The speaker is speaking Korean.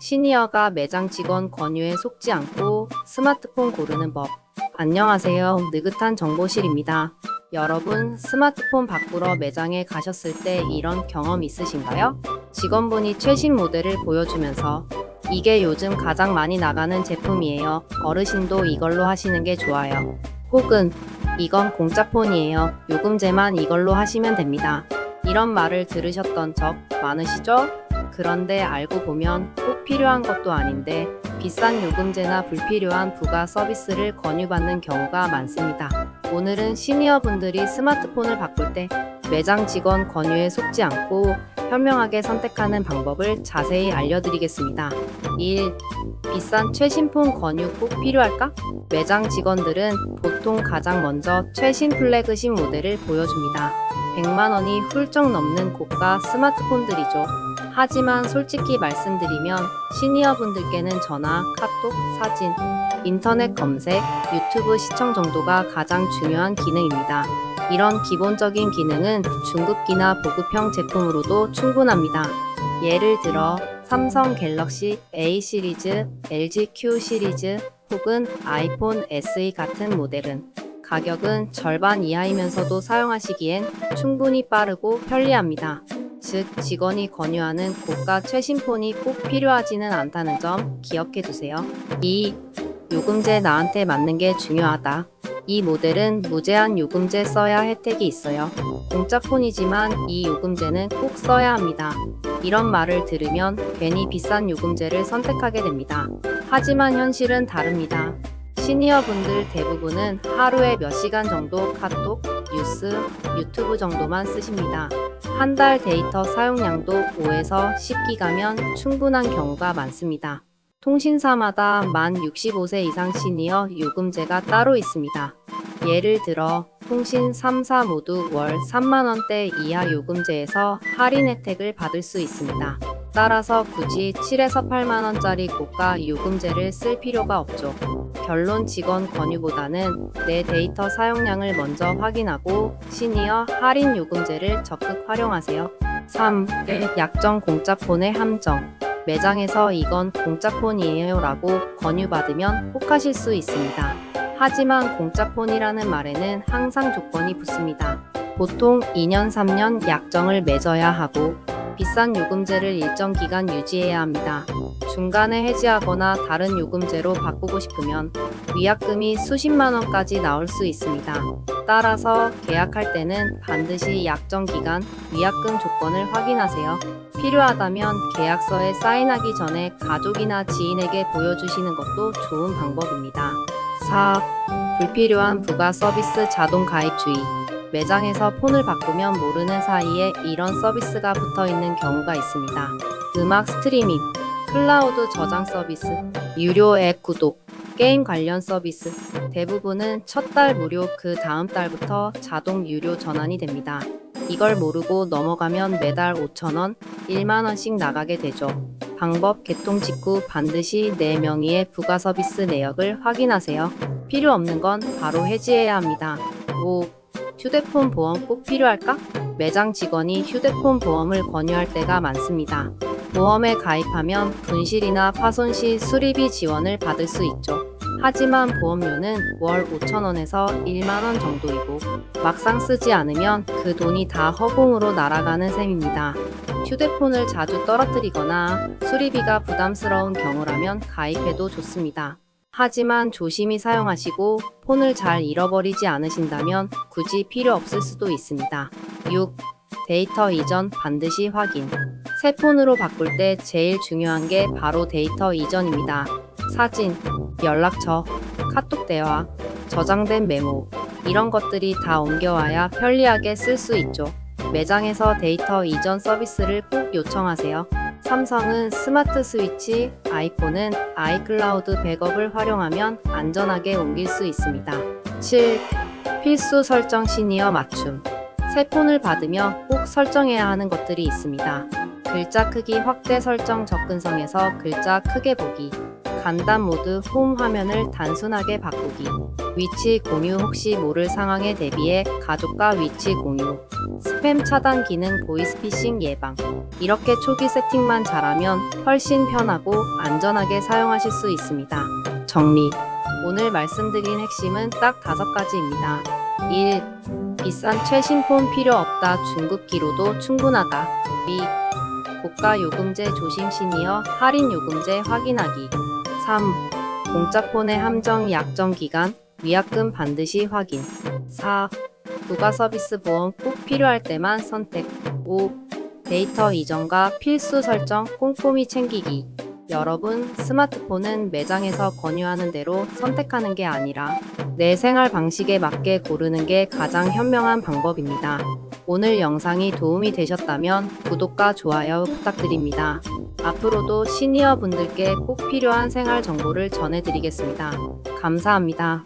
시니어가 매장 직원 권유에 속지 않고 스마트폰 고르는 법. 안녕하세요. 느긋한 정보실입니다. 여러분, 스마트폰 바꾸러 매장에 가셨을 때 이런 경험 있으신가요? 직원분이 최신 모델을 보여주면서 이게 요즘 가장 많이 나가는 제품이에요. 어르신도 이걸로 하시는 게 좋아요. 혹은 이건 공짜 폰이에요. 요금제만 이걸로 하시면 됩니다. 이런 말을 들으셨던 적 많으시죠? 그런데 알고 보면 꼭 필요한 것도 아닌데 비싼 요금제나 불필요한 부가 서비스를 권유받는 경우가 많습니다. 오늘은 시니어분들이 스마트폰을 바꿀 때 매장 직원 권유에 속지 않고 현명하게 선택하는 방법을 자세히 알려드리겠습니다. 1. 비싼 최신폰 권유 꼭 필요할까? 매장 직원들은 보통 가장 먼저 최신 플래그십 모델을 보여줍니다. 100만 원이 훌쩍 넘는 고가 스마트폰들이죠. 하지만 솔직히 말씀드리면 시니어분들께는 전화, 카톡, 사진, 인터넷 검색, 유튜브 시청 정도가 가장 중요한 기능입니다. 이런 기본적인 기능은 중급기나 보급형 제품으로도 충분합니다. 예를 들어 삼성 갤럭시 A 시리즈, LG Q 시리즈 혹은 아이폰 SE 같은 모델은 가격은 절반 이하이면서도 사용하시기엔 충분히 빠르고 편리합니다. 즉, 직원이 권유하는 고가 최신폰이 꼭 필요하지는 않다는 점 기억해 두세요. 2. 요금제 나한테 맞는 게 중요하다. 이 모델은 무제한 요금제 써야 혜택이 있어요. 공짜 폰이지만 이 요금제는 꼭 써야 합니다. 이런 말을 들으면 괜히 비싼 요금제를 선택하게 됩니다. 하지만 현실은 다릅니다. 시니어분들 대부분은 하루에 몇 시간 정도 카톡, 뉴스, 유튜브 정도만 쓰십니다. 한 달 데이터 사용량도 5에서 10기가면 충분한 경우가 많습니다. 통신사마다 만 65세 이상 시니어 요금제가 따로 있습니다. 예를 들어 통신 3사 모두 월 3만원대 이하 요금제에서 할인 혜택을 받을 수 있습니다. 따라서 굳이 7에서 8만원짜리 고가 요금제를 쓸 필요가 없죠. 결론, 직원 권유보다는 내 데이터 사용량을 먼저 확인하고 시니어 할인 요금제를 적극 활용하세요. 3. 약정 공짜폰의 함정. 매장에서 이건 공짜폰이에요 라고 권유받으면 혹하실 수 있습니다. 하지만 공짜폰이라는 말에는 항상 조건이 붙습니다. 보통 2년, 3년 약정을 맺어야 하고 비싼 요금제를 일정 기간 유지해야 합니다. 중간에 해지하거나 다른 요금제로 바꾸고 싶으면 위약금이 수십만 원까지 나올 수 있습니다. 따라서 계약할 때는 반드시 약정 기간, 위약금 조건을 확인하세요. 필요하다면 계약서에 사인하기 전에 가족이나 지인에게 보여주시는 것도 좋은 방법입니다. 4. 불필요한 부가 서비스 자동 가입 주의. 매장에서 폰을 바꾸면 모르는 사이에 이런 서비스가 붙어있는 경우가 있습니다. 음악 스트리밍, 클라우드 저장 서비스, 유료 앱 구독, 게임 관련 서비스. 대부분은 첫 달 무료, 그 다음 달부터 자동 유료 전환이 됩니다. 이걸 모르고 넘어가면 매달 5,000원, 1만원씩 나가게 되죠. 방법, 개통 직후 반드시 내 명의의 부가 서비스 내역을 확인하세요. 필요 없는 건 바로 해지해야 합니다. 5. 휴대폰 보험 꼭 필요할까? 매장 직원이 휴대폰 보험을 권유할 때가 많습니다. 보험에 가입하면 분실이나 파손 시 수리비 지원을 받을 수 있죠. 하지만 보험료는 월 5,000원에서 1만원 정도이고 막상 쓰지 않으면 그 돈이 다 허공으로 날아가는 셈입니다. 휴대폰을 자주 떨어뜨리거나 수리비가 부담스러운 경우라면 가입해도 좋습니다. 하지만 조심히 사용하시고 폰을 잘 잃어버리지 않으신다면 굳이 필요 없을 수도 있습니다. 6. 데이터 이전 반드시 확인. 새 폰으로 바꿀 때 제일 중요한 게 바로 데이터 이전입니다. 사진, 연락처, 카톡 대화, 저장된 메모, 이런 것들이 다 옮겨와야 편리하게 쓸 수 있죠. 매장에서 데이터 이전 서비스를 꼭 요청하세요. 삼성은 스마트 스위치, 아이폰은 아이클라우드 백업을 활용하면 안전하게 옮길 수 있습니다. 7. 필수 설정 시니어 맞춤. 새 폰을 받으며 꼭 설정해야 하는 것들이 있습니다. 글자 크기 확대 설정, 접근성에서 글자 크게 보기, 간단 모드 홈 화면을 단순하게 바꾸기. 위치 공유 혹시 모를 상황에 대비해 가족과 위치 공유. 스팸 차단 기능 보이스피싱 예방. 이렇게 초기 세팅만 잘하면 훨씬 편하고 안전하게 사용하실 수 있습니다. 정리. 오늘 말씀드린 핵심은 딱 5가지입니다. 1. 비싼 최신 폰 필요 없다. 중급기로도 충분하다. 2. 고가 요금제 조심 시니어 할인 요금제 확인하기. 3. 공짜 폰의 함정 약정 기간 위약금 반드시 확인. 4. 부가 서비스 보험 꼭 필요할 때만 선택. 5. 데이터 이전과 필수 설정 꼼꼼히 챙기기. 여러분, 스마트폰은 매장에서 권유하는 대로 선택하는 게 아니라 내 생활 방식에 맞게 고르는 게 가장 현명한 방법입니다. 오늘 영상이 도움이 되셨다면 구독과 좋아요 부탁드립니다. 앞으로도 시니어 분들께 꼭 필요한 생활 정보를 전해드리겠습니다. 감사합니다.